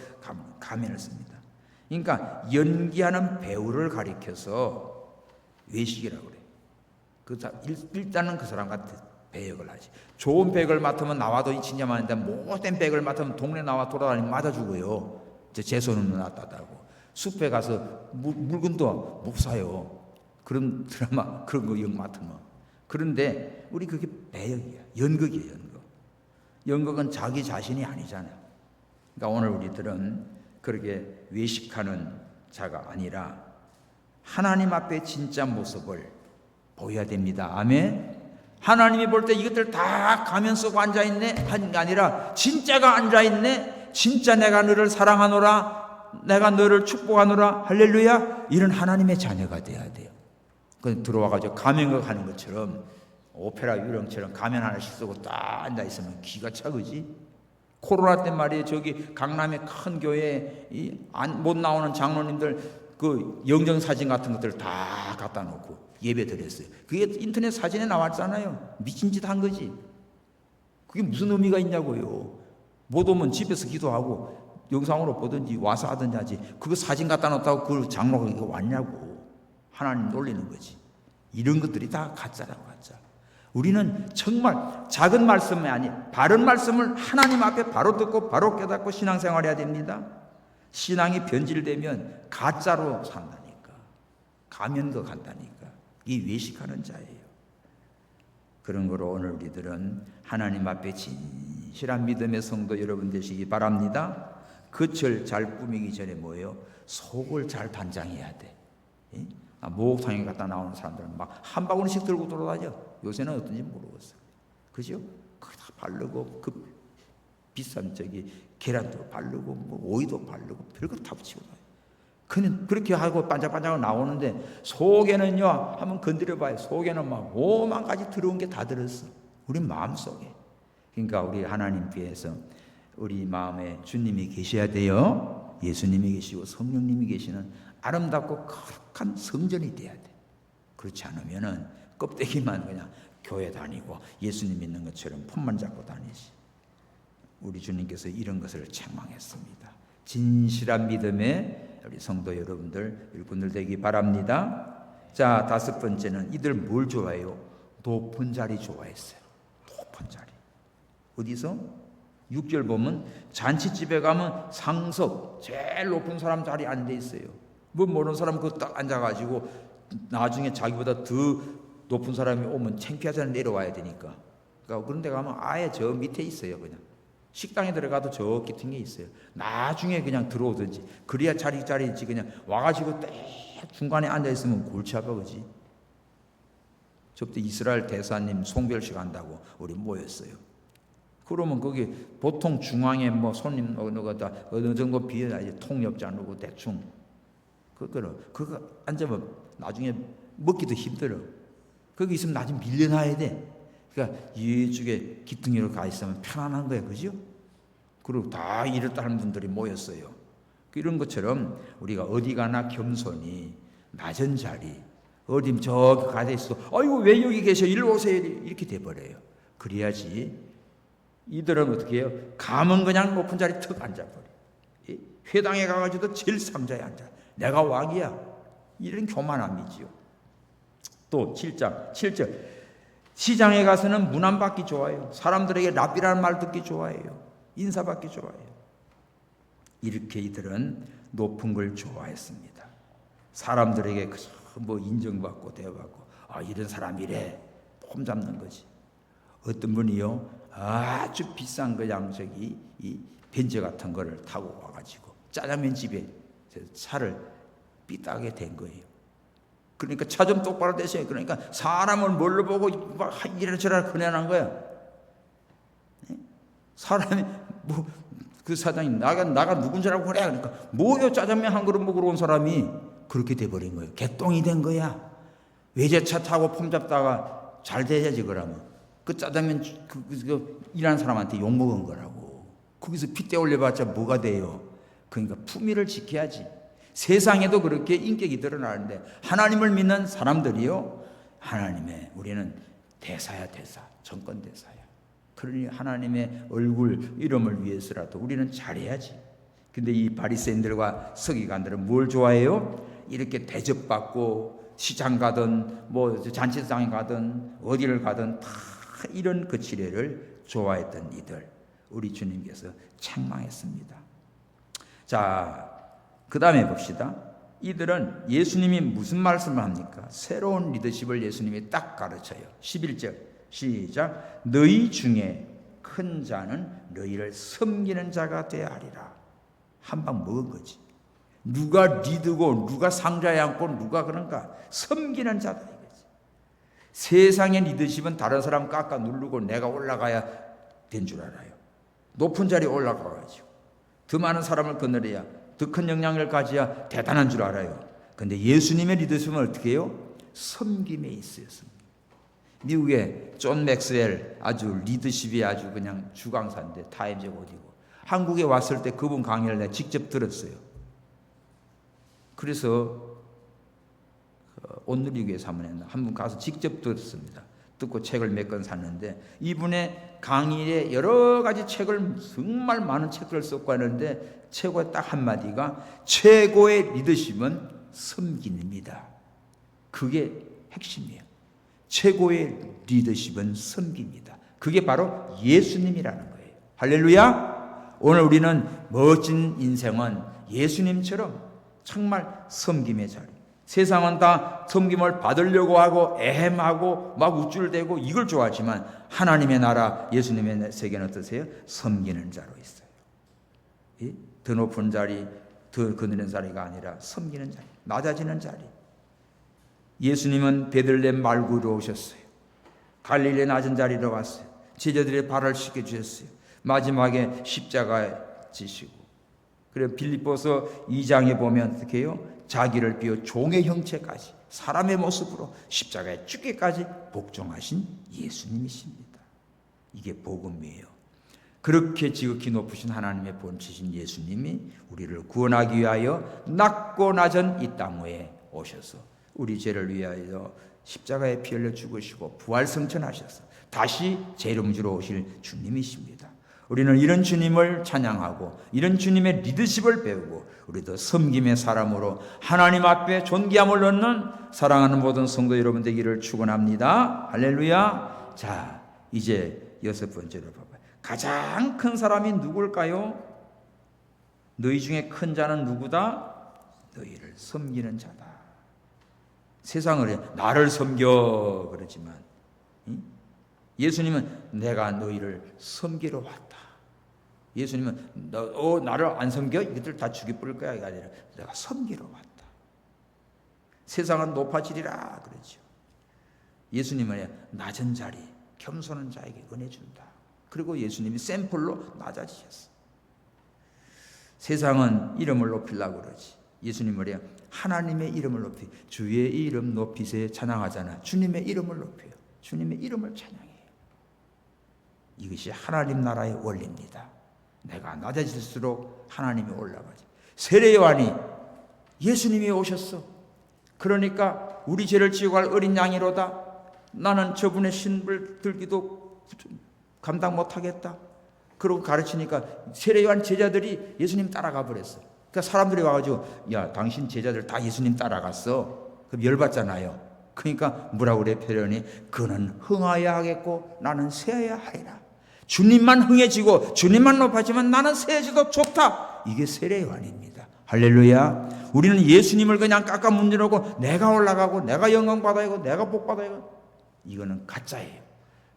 가면을 씁니다. 그러니까 연기하는 배우를 가리켜서 외식이라고 그래. 일단은 그 사람과 배역을 하지. 좋은 배역을 맡으면 나와도 진짜 많은데 못된 배역을 맡으면 동네 나와 돌아다니면 맞아 죽어요. 제 손은 낫다고. 숲에 가서 물건도 못 사요. 그런 드라마, 그런 거 역 맡으면. 그런데 우리 그게 배역이야. 연극이에요, 연극. 연극은 자기 자신이 아니잖아요. 그러니까 오늘 우리들은 그렇게 외식하는 자가 아니라 하나님 앞에 진짜 모습을 보여야 됩니다. 아멘. 하나님이 볼 때 이것들 다 가면 쓰고 앉아있네 하는 게 아니라 진짜가 앉아있네. 진짜 내가 너를 사랑하노라, 내가 너를 축복하노라, 할렐루야. 이런 하나님의 자녀가 돼야 돼요. 그 들어와가지고 가면극 하는 것처럼 오페라 유령처럼 가면 하나씩 쓰고 딱 앉아있으면 기가 차그지. 코로나 때 말이에요. 저기 강남의 큰 교회에 못 나오는 장로님들 그 영정사진 같은 것들을 다 갖다 놓고 예배 드렸어요. 그게 인터넷 사진에 나왔잖아요. 미친 짓 한 거지. 그게 무슨 의미가 있냐고요. 못 오면 집에서 기도하고 영상으로 보든지 와서 하든지 하지. 그거 사진 갖다 놓다고 그 장로가 이거 왔냐고. 하나님 놀리는 거지. 이런 것들이 다 가짜라고 가짜. 우리는 정말 작은 말씀이 아니 바른 말씀을 하나님 앞에 바로 듣고 바로 깨닫고 신앙생활해야 됩니다. 신앙이 변질되면 가짜로 산다니까. 가면도 간다니까. 이 외식하는 자예요. 그런 거로 오늘 우리들은 하나님 앞에 진실한 믿음의 성도 여러분 되시기 바랍니다. 겉을 잘 꾸미기 전에 뭐예요? 속을 잘 단장해야 돼. 목욕탕에 갔다 나오는 사람들은 막 한 바구니씩 들고 돌아다녀. 요새는 어떤지 모르겠어. 그죠? 그거 다 바르고 그 비싼 계란도 바르고 뭐 오이도 바르고 별거 다 붙이고 다녀. 그는 그렇게 하고 반짝반짝 나오는데 속에는요 한번 건드려봐요. 속에는 막 5만 가지 들어온 게 다 들었어. 우리 마음속에. 그러니까 우리 하나님께서 우리 마음에 주님이 계셔야 돼요. 예수님이 계시고 성령님이 계시는 아름답고 거룩한 성전이 돼야 돼. 그렇지 않으면은 껍데기만 그냥 교회 다니고 예수님 믿는 것처럼 폰만 잡고 다니지. 우리 주님께서 이런 것을 책망했습니다. 진실한 믿음의 우리 성도 여러분들 일꾼들 되기 바랍니다. 자, 5번째는 이들 뭘 좋아해요? 높은 자리 좋아했어요. 높은 자리. 어디서? 6절 보면 잔치집에 가면 상석 제일 높은 사람 자리에 앉아 있어요. 뭐 모르는 사람 그거 딱 앉아가지고 나중에 자기보다 더 높은 사람이 오면 창피하잖아요. 내려와야 되니까. 그러니까 그런 데 가면 아예 저 밑에 있어요. 그냥 식당에 들어가도 저 깊은 게 있어요. 나중에 그냥 들어오든지 그래야 자리있지. 그냥 와가지고 딱 중간에 앉아있으면 골치 아파. 그지? 저때 이스라엘 대사님 송별식 한다고 우리 모였어요. 그러면 거기 보통 중앙에 뭐 손님 어느 정도 비어야지 통역자 누구 대충 그거 앉으면 나중에 먹기도 힘들어. 거기 있으면 나중에 밀려나야 돼. 그러니까 이쪽에 기둥이로 가 있으면 편안한 거야. 그죠? 그리고 다 일을 하는 분들이 모였어요. 이런 것처럼 우리가 어디 가나 겸손히 낮은 자리 어디 저기 가서 있어. 아이고 왜 여기 계셔? 일로 오세요. 이렇게 돼버려요. 그래야지. 이들은 어떻게 해요? 가면 그냥 높은 자리 턱 앉아버려. 회당에 가가지고도 제일 상자에 앉아. 내가 왕이야. 이런 교만함이지요. 또 7절 시장에 가서는 문 안 받기 좋아해요. 사람들에게 랍이라는 말 듣기 좋아해요. 인사받기 좋아해요. 이렇게 이들은 높은 걸 좋아했습니다. 사람들에게 뭐 인정받고 대우받고 이런 사람이래 폼 잡는 거지. 어떤 분이요 아주 비싼 그냥 이 벤츠 같은 거를 타고 와가지고 짜장면 집에 차를 삐딱하게 된 거예요. 그러니까 차 좀 똑바로 대세요. 그러니까 사람을 뭘로 보고 막 이래저래 그네난 거야. 사람이 뭐 그 사장이 나가 누군 줄 알고 그래. 그러니까 뭐요 짜장면 한 그릇 먹으러 온 사람이 그렇게 돼버린 거예요. 개똥이 된 거야. 외제차 타고 폼 잡다가 잘 돼야지 그러면. 그 짜장면 그 일하는 사람한테 욕 먹은 거라고. 거기서 핏대 올려봤자 뭐가 돼요. 그러니까 품위를 지켜야지. 세상에도 그렇게 인격이 드러나는데 하나님을 믿는 사람들이요 하나님의 우리는 대사야 대사 정권 대사야. 그러니 하나님의 얼굴 이름을 위해서라도 우리는 잘해야지. 근데 이 바리새인들과 서기관들은 뭘 좋아해요? 이렇게 대접받고 시장 가든 뭐 잔치상에 가든 어디를 가든 다 이런 거치레를 좋아했던 이들 우리 주님께서 책망했습니다. 자, 그 다음에 봅시다. 이들은 예수님이 무슨 말씀을 합니까? 새로운 리더십을 예수님이 딱 가르쳐요. 11절 시작. 너희 중에 큰 자는 너희를 섬기는 자가 되어야 하리라. 한 방 먹은 거지. 누가 리드고 누가 상자에 앉고 누가 그런가? 섬기는 자다 이거지. 세상의 리더십은 다른 사람 깎아 누르고 내가 올라가야 된 줄 알아요. 높은 자리에 올라가가지고 더 많은 사람을 거느려야 더 큰 영향을 가져야 대단한 줄 알아요. 그런데 예수님의 리더십은 어떻게 해요? 섬김에 있어요. 미국의 존 맥스웰 아주 리더십이 아주 그냥 주강사인데 타임즈가 어디고 한국에 왔을 때 그분 강의를 내가 직접 들었어요. 그래서 온누리교회 사문에 한 분 가서 직접 들었습니다. 듣고 책을 몇 권 샀는데 이분의 강의에 여러 가지 책을 정말 많은 책들을 썼고 하는데 최고의 딱 한마디가 최고의 리더십은 섬김입니다. 그게 핵심이에요. 최고의 리더십은 섬깁니다. 그게 바로 예수님이라는 거예요. 할렐루야. 오늘 우리는 멋진 인생은 예수님처럼 정말 섬김의 자리. 세상은 다 섬김을 받으려고 하고 애헴하고 막 우쭐대고 이걸 좋아하지만 하나님의 나라 예수님의 세계는 어떠세요? 섬기는 자로 있어요. 더 높은 자리, 더 거느린 자리가 아니라 섬기는 자리, 낮아지는 자리. 예수님은 베들레헴 말구로 오셨어요. 갈릴리 낮은 자리로 왔어요. 제자들의 발을 씻겨주셨어요. 마지막에 십자가에 지시고. 그리고 빌립보서 2장에 보면 어떻게 해요? 자기를 비워 종의 형체까지 사람의 모습으로 십자가에 죽기까지 복종하신 예수님이십니다. 이게 복음이에요. 그렇게 지극히 높으신 하나님의 본체신 예수님이 우리를 구원하기 위하여 낮고 낮은 이 땅 위에 오셔서 우리 죄를 위하여 십자가에 피 흘려 죽으시고 부활승천하셔서 다시 재림 주러 오실 주님이십니다. 우리는 이런 주님을 찬양하고 이런 주님의 리더십을 배우고 우리도 섬김의 사람으로 하나님 앞에 존귀함을 얻는 사랑하는 모든 성도 여러분 되기를 축원합니다. 할렐루야. 자, 이제 여섯 번째로 봐봐요. 가장 큰 사람이 누굴까요? 너희 중에 큰 자는 누구다? 너희를 섬기는 자다. 세상을 나를 섬겨 그러지만 예수님은 내가 너희를 섬기러 왔다. 예수님은 나를 안 섬겨? 이것들 다 죽이 뿌릴 거야. 이게 아니라 내가 섬기러 왔다. 세상은 높아지리라 그러죠. 예수님은 낮은 자리, 겸손한 자에게 은혜 준다. 그리고 예수님이 샘플로 낮아지셨어. 세상은 이름을 높이려고 그러지. 예수님은 하나님의 이름을 높이, 주의 이름 높이세 찬양하잖아. 주님의 이름을 높여요. 주님의 이름을 찬양해요. 이것이 하나님 나라의 원리입니다. 내가 낮아질수록 하나님이 올라가지. 세례 요한이 예수님이 오셨어. 그러니까 우리 죄를 지고 갈 어린 양이로다. 나는 저분의 신을 들기도 감당 못하겠다. 그러고 가르치니까 세례 요한 제자들이 예수님 따라가 버렸어. 그러니까 사람들이 와가지고 야 당신 제자들 다 예수님 따라갔어. 그럼 열받잖아요. 그러니까 뭐라고 그래 표현이 그는 흥하여야 하겠고 나는 쇠하여야 하리라. 주님만 흥해지고 주님만 높아지면 나는 쇠해져도 좋다. 이게 세례 요한입니다. 할렐루야. 우리는 예수님을 그냥 깎아 문지르고 내가 올라가고 내가 영광 받아야 하고 내가 복 받아야 하고 이거는 가짜예요.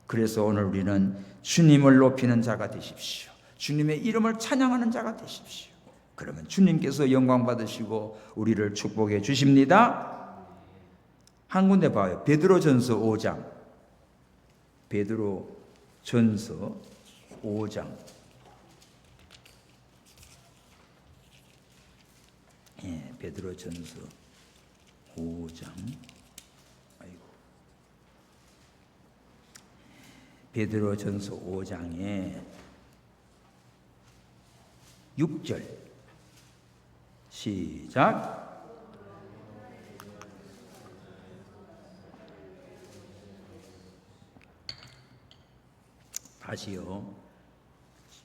그래서 오늘 우리는 주님을 높이는 자가 되십시오. 주님의 이름을 찬양하는 자가 되십시오. 그러면 주님께서 영광 받으시고 우리를 축복해 주십니다. 한 군데 봐요. 베드로전서 5장. 베드로전서 5장. 예, 베드로전서 5장. 아이고. 베드로전서 5장에 6절. 시작. 다시요.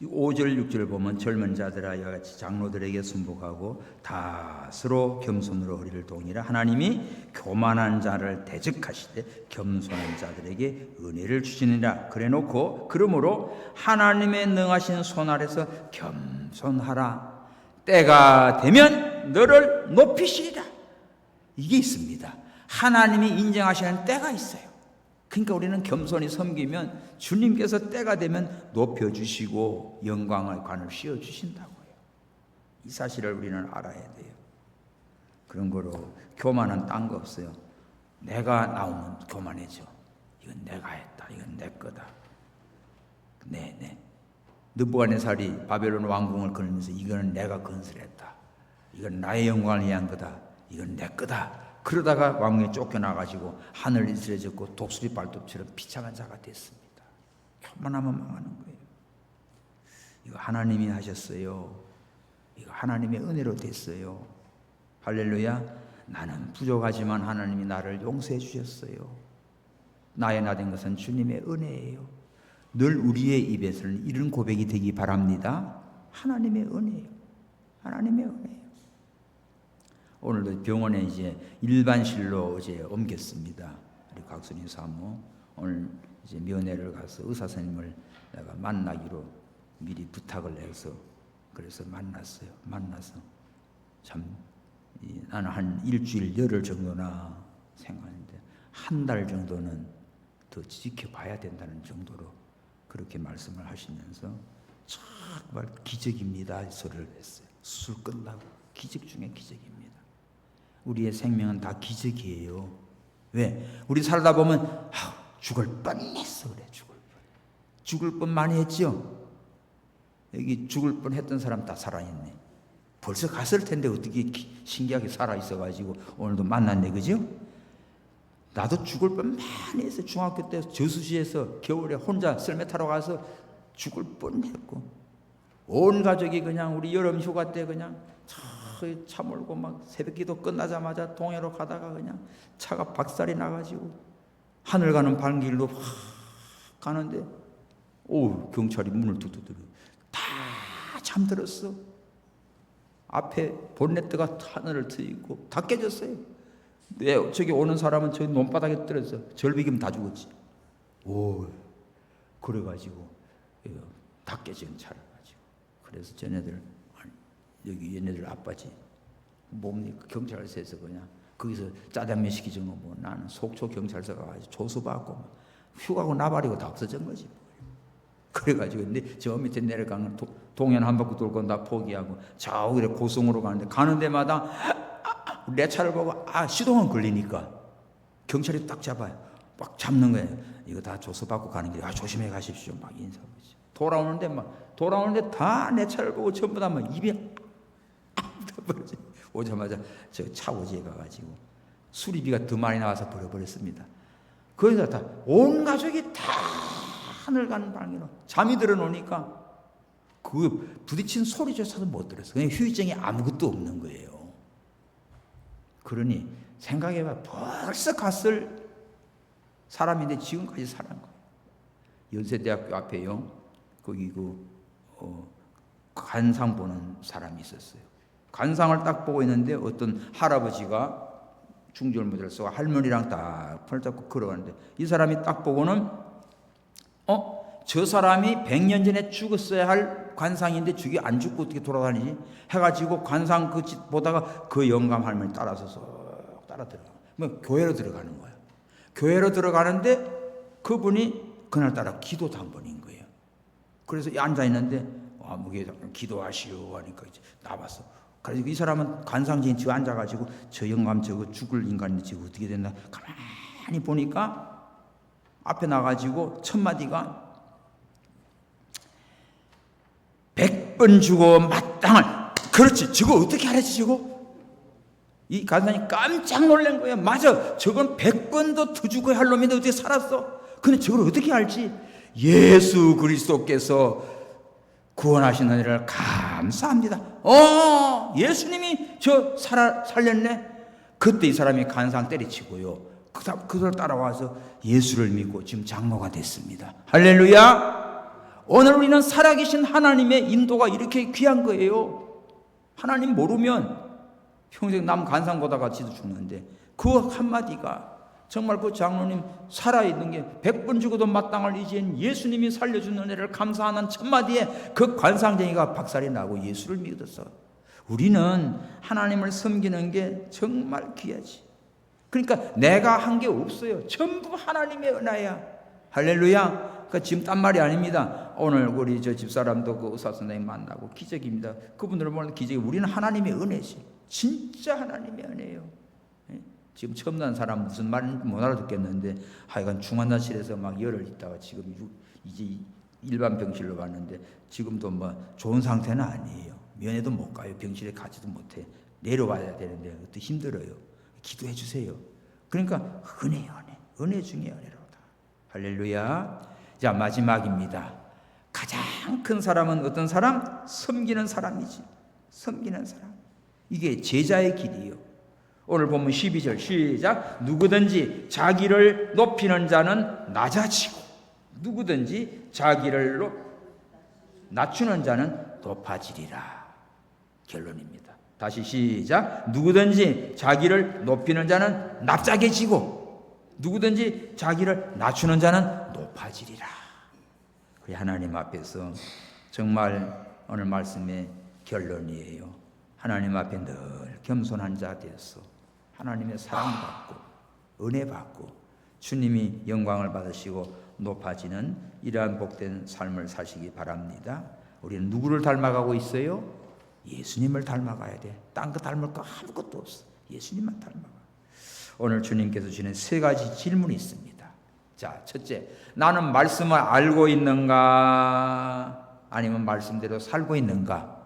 5절 6절 보면 젊은 자들아 이와 같이 장로들에게 순복하고 다 서로 겸손으로 허리를 동이라. 하나님이 교만한 자를 대적하시되 겸손한 자들에게 은혜를 주시느니라. 그래놓고 그러므로 하나님의 능하신 손 아래서 겸손하라. 때가 되면 너를 높이시리라. 이게 있습니다. 하나님이 인정하시는 때가 있어요. 그러니까 우리는 겸손히 섬기면 주님께서 때가 되면 높여주시고 영광의 관을 씌워주신다고요. 이 사실을 우리는 알아야 돼요. 그런 거로 교만은 딴 거 없어요. 내가 나오면 교만해져. 이건 내가 했다. 이건 내 거다. 네. 느부갓네살이 바벨론 왕궁을 건너면서 이거는 내가 건설했다. 이건 나의 영광을 위한 거다. 이건 내 거다. 그러다가 왕궁에 쫓겨나가지고 하늘 이슬해졌고 독수리 발톱처럼 비참한 자가 됐습니다. 교만하면 망하는 거예요. 이거 하나님이 하셨어요. 이거 하나님의 은혜로 됐어요. 할렐루야. 나는 부족하지만 하나님이 나를 용서해 주셨어요. 나의 나 된 것은 주님의 은혜예요. 늘 우리의 입에서는 이런 고백이 되기 바랍니다. 하나님의 은혜예요. 하나님의 은혜예요. 오늘도 병원에 이제 일반실로 어제 옮겼습니다. 우리 각순이 사모 오늘 이제 면회를 가서 의사 선생님을 내가 만나기로 미리 부탁을 해서 그래서 만났어요. 만나서 참 나는 한 일주일 열흘 정도나 생각하는데 한 달 정도는 더 지켜봐야 된다는 정도로 그렇게 말씀을 하시면서 정말 기적입니다 소리를 했어요. 수술 끝나고 기적 중에 기적입니다. 우리의 생명은 다 기적이에요. 왜? 우리 살다 보면 죽을 뻔했어 그래. 죽을 뻔 많이 했죠. 여기 죽을 뻔했던 사람 다 살아있네. 벌써 갔을 텐데 어떻게 신기하게 살아있어가지고 오늘도 만났네, 그죠? 나도 죽을 뻔 많이 했어. 중학교 때 저수지에서 겨울에 혼자 썰매 타러 가서 죽을 뻔했고 온 가족이 그냥 우리 여름 휴가 때 그냥 차 몰고 막 새벽기도 끝나자마자 동해로 가다가 그냥 차가 박살이 나가지고 하늘 가는 발길로 확 가는데 경찰이 문을 툭툭 들어 다 잠들었어. 앞에 본네트가 하늘을 트이고 다 깨졌어요. 저기 오는 사람은 저기 논바닥에 떨어져 절비기면 다 죽었지. 그래가지고 다 깨진 차를 가지고 그래서 쟤네들 여기 얘네들 아빠지 뭡니까 경찰서에서 그냥 거기서 짜장면 시키지 뭐 나는 속초 경찰서 가가지고 조수받고 휴가고 나발이고 다 없어진 거지. 그래가지고 근데 저 밑에 내려가는 동해안 한 바퀴 돌고 나 포기하고 저 위에 고성으로 가는데 가는 데마다 내 차를 보고 시동은 걸리니까 경찰이 딱 잡아요. 막 잡는 거예요. 이거 다 조수받고 가는 길에 조심해 가십시오. 막 인사하고 돌아오는데 다 내 차를 보고 전부 다 막 입에 오자마자 저 차고지에 가가지고 수리비가 더 많이 나와서 버려버렸습니다. 거기다 다 온 가족이 다 하늘 가는 방향으로 잠이 들어놓으니까 그 부딪힌 소리조차도 못 들었어. 그냥 후유증이 아무것도 없는 거예요. 그러니 생각해봐 벌써 갔을 사람인데 지금까지 살아난 거예요. 연세대학교 앞에요. 거기 관상 보는 사람이 있었어요. 관상을 딱 보고 있는데 어떤 할아버지가 중절 모자를 쓰고 할머니랑 딱 손을 잡고 걸어가는데 이 사람이 딱 보고는 저 사람이 100년 전에 죽었어야 할 관상인데 저게 안 죽고 어떻게 돌아다니지? 해가지고 관상 보다가 그 영감 할머니 따라서 쏙 따라 들어가. 교회로 들어가는 거야. 교회로 들어가는데 그분이 그날따라 기도 당번인 거예요. 그래서 앉아 있는데 무게 기도하시오 하니까 이제 나왔어. 그래서 이 사람은 관상쟁이 지금 앉아가지고 저 영감 저거 죽을 인간이 지금 어떻게 됐나 가만히 보니까 앞에 나가지고 첫 마디가 100번 주고 마땅을 그렇지 저거 어떻게 하랬지 저거 이 간사님 깜짝 놀란 거예요. 맞아 저건 100번도 더 죽어야 할 놈인데 어떻게 살았어. 근데 저걸 어떻게 알지. 예수 그리스도께서 구원하신 은혜를 감사합니다. 예수님이 저 살렸네. 그때 이 사람이 간상 때리치고요. 그들 따라와서 예수를 믿고 지금 장로가 됐습니다. 할렐루야. 오늘 우리는 살아계신 하나님의 인도가 이렇게 귀한 거예요. 하나님 모르면 평생 남 간상 보다가 지도 죽는데 그 한마디가 정말 그 장로님 살아있는 게 100번 죽어도 마땅할 이제는 예수님이 살려준 은혜를 감사하는 첫마디에 그 관상쟁이가 박살이 나고 예수를 믿었어. 우리는 하나님을 섬기는 게 정말 귀하지. 그러니까 내가 한 게 없어요. 전부 하나님의 은혜야. 할렐루야. 그러니까 지금 딴 말이 아닙니다. 오늘 우리 저 집사람도 그 의사 선생님 만나고 기적입니다. 그분들을 보는 기적이 우리는 하나님의 은혜지. 진짜 하나님의 은혜예요. 지금 처음 난 사람 무슨 말인지 못 알아듣겠는데 하여간 중환자실에서 막 열흘 있다가 지금 이제 일반 병실로 갔는데 지금도 뭐 좋은 상태는 아니에요. 면회도 못 가요. 병실에 가지도 못해. 내려와야 되는데 그것도 힘들어요. 기도해 주세요. 그러니까 은혜 중에 은혜로다. 할렐루야. 자 마지막입니다. 가장 큰 사람은 어떤 사람? 섬기는 사람이지. 섬기는 사람. 이게 제자의 길이에요. 오늘 보면 12절 시작. 누구든지 자기를 높이는 자는 낮아지고 누구든지 자기를 낮추는 자는 높아지리라. 결론입니다. 다시 시작. 누구든지 자기를 높이는 자는 납작해지고 누구든지 자기를 낮추는 자는 높아지리라. 하나님 앞에서 정말 오늘 말씀의 결론이에요. 하나님 앞에 늘 겸손한 자 되어서 하나님의 사랑받고 은혜 받고 주님이 영광을 받으시고 높아지는 이러한 복된 삶을 사시기 바랍니다. 우리는 누구를 닮아가고 있어요? 예수님을 닮아가야 돼. 딴 거 닮을 거 아무것도 없어. 예수님만 닮아가. 오늘 주님께서 주는 세 가지 질문이 있습니다. 자, 첫째, 나는 말씀을 알고 있는가? 아니면 말씀대로 살고 있는가?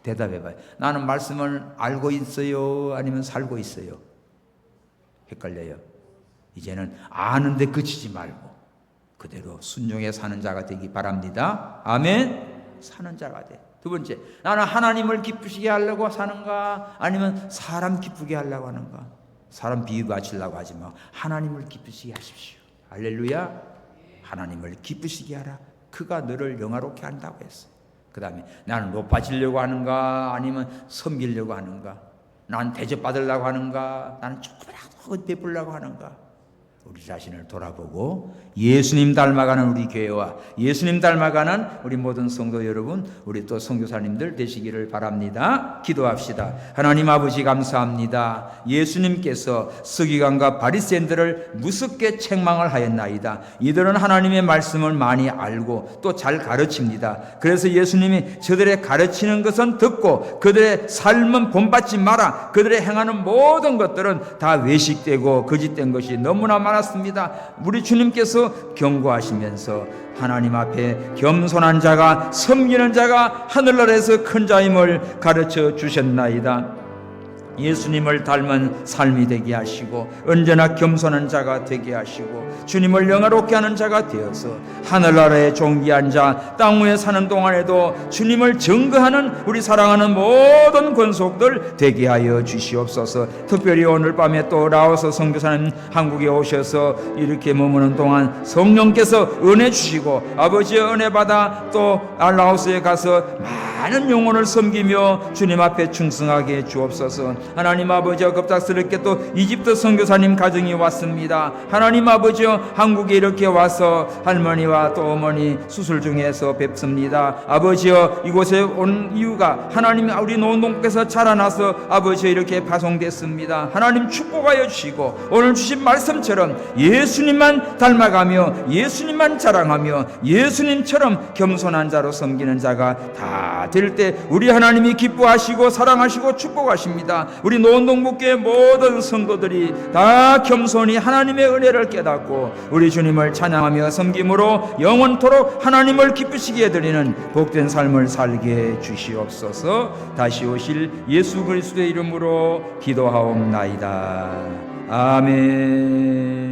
대답해봐요. 나는 말씀을 알고 있어요? 아니면 살고 있어요? 헷갈려요. 이제는 아는데 그치지 말고 그대로 순종해 사는 자가 되기 바랍니다. 아멘. 사는 자가 돼. 두 번째, 나는 하나님을 기쁘시게 하려고 사는가? 아니면 사람 기쁘게 하려고 하는가? 사람 비유 바치려고 하지 마. 하나님을 기쁘시게 하십시오. 할렐루야. 하나님을 기쁘시게 하라. 그가 너를 영화롭게 한다고 했어. 그 다음에 나는 높아지려고 하는가? 아니면 섬기려고 하는가? 나는 대접받으려고 하는가? 나는 조금이라도 베풀려고 하는가? 우리 자신을 돌아보고 예수님 닮아가는 우리 교회와 예수님 닮아가는 우리 모든 성도 여러분, 우리 또 선교사님들 되시기를 바랍니다. 기도합시다. 하나님 아버지 감사합니다. 예수님께서 서기관과 바리새인들을 무섭게 책망을 하였나이다. 이들은 하나님의 말씀을 많이 알고 또 잘 가르칩니다. 그래서 예수님이 저들의 가르치는 것은 듣고 그들의 삶은 본받지 마라. 그들의 행하는 모든 것들은 다 외식되고 거짓된 것이 너무나 많았습니다. 우리 주님께서 경고하시면서 하나님 앞에 겸손한 자가 섬기는 자가 하늘나라에서 큰 자임을 가르쳐 주셨나이다. 예수님을 닮은 삶이 되게 하시고 언제나 겸손한 자가 되게 하시고 주님을 영화롭게 하는 자가 되어서 하늘나라에 존귀한 자, 땅 위에 사는 동안에도 주님을 증거하는 우리 사랑하는 모든 권속들 되게 하여 주시옵소서. 특별히 오늘 밤에 또 라오스 선교사님 한국에 오셔서 이렇게 머무는 동안 성령께서 은혜 주시고 아버지의 은혜 받아 또 라오스에 가서 많은 영혼을 섬기며 주님 앞에 충성하게 주옵소서. 하나님 아버지여, 급작스럽게 또 이집트 선교사님 가정이 왔습니다. 하나님 아버지여, 한국에 이렇게 와서 할머니와 또 어머니 수술 중에서 뵙습니다. 아버지여, 이곳에 온 이유가 하나님 우리 노동께서 자라나서 아버지여 이렇게 파송됐습니다. 하나님 축복하여 주시고 오늘 주신 말씀처럼 예수님만 닮아가며 예수님만 자랑하며 예수님처럼 겸손한 자로 섬기는 자가 다 될 때 우리 하나님이 기뻐하시고 사랑하시고 축복하십니다. 우리 노원동북교회 모든 성도들이 다 겸손히 하나님의 은혜를 깨닫고 우리 주님을 찬양하며 섬김으로 영원토록 하나님을 기쁘시게 해드리는 복된 삶을 살게 주시옵소서. 다시 오실 예수 그리스도의 이름으로 기도하옵나이다. 아멘.